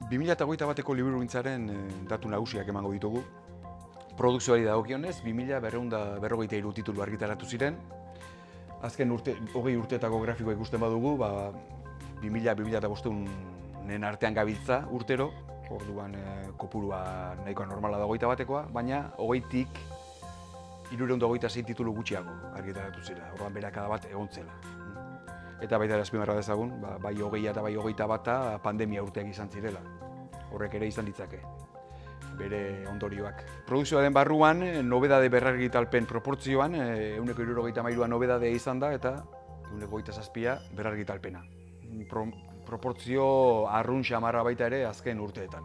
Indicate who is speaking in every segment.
Speaker 1: 2021eko liburugintzaren datu nagusiak emango ditugu. Produkzioari dagokionez, 2153 titulu argitaratu ziren. Azken 20 urteetako grafikoa ikusten badugu, 2000-2500 artean gabiltza urtero, orduan kopurua nahikoa normala da 21ekoa, baina 20tik 326 titulu gutxiago argitaratu zira, orduan beherakada bat egon zela. Eta baita azpimarra dezagun, bai 20 eta bai 21 pandemia urteak izan zirela. Horrek ere izan ditzake bere ondorioak. Produkzioaren barruan, nobedade berrargitalpen proportzioan, 173a nobedadea izan da eta 127a berrargitalpena. Proportzio arrun xamarra baita ere azken urteetan.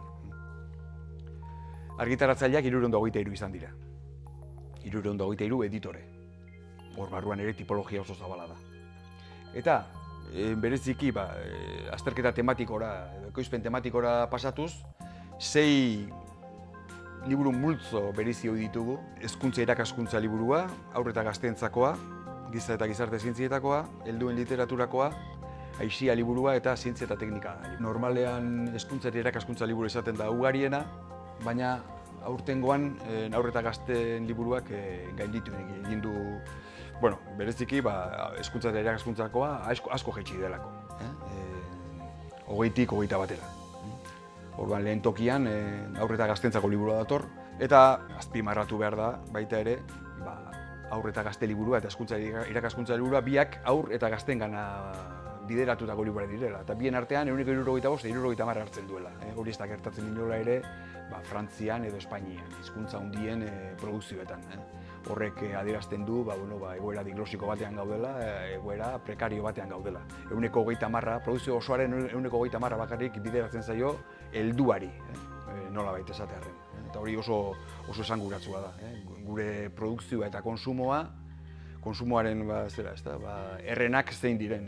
Speaker 1: Argitaratzaileak 323 izan dira. 323 editore. Hor barruan ere tipologia oso zabala da. Eta bereziki azterketa tematikora, ekoizpen tematikora pasatuz, 6 liburu multzo berizio ditugu. Hezkuntza irakaskuntza liburua, haur eta gazteenzakoa, giza eta gizarte zientzietakoa, helduen literaturakoa, aisia liburua eta zientzia eta teknika. Normalean hezkuntza eta irakaskuntza liburu izaten da ugariena, baina aurtengoan haur eta gazteen liburuak gainditu egin du. Bueno, bereziki, hezkuntza eta irakaskuntzakoa asko jaitsi delako. 20tik 21era. Orduan lehen tokian haur eta gazteentzako liburua dator, eta azpimarratu behar da baita ere, haur eta gazte liburua eta hezkuntza irakaskuntza liburua biak haur eta gazteengana bideratutako liburuak direla. Eta bien artean 175 eta 150 hartzen duela. Hori ez da gertatzen inola ere, Frantzian edo Espainian, hizkuntza handien produkzioetan. Horrek adierazten du, egoera diglosiko batean gaudela, egoera prekario batean gaudela. 130, produkzio osoaren 130 bakarrik bideratzen zaio helduari, nola baita esatearren. Eta hori oso esanguratsua da. Gure produkzioa eta konsumoaren errenak zein diren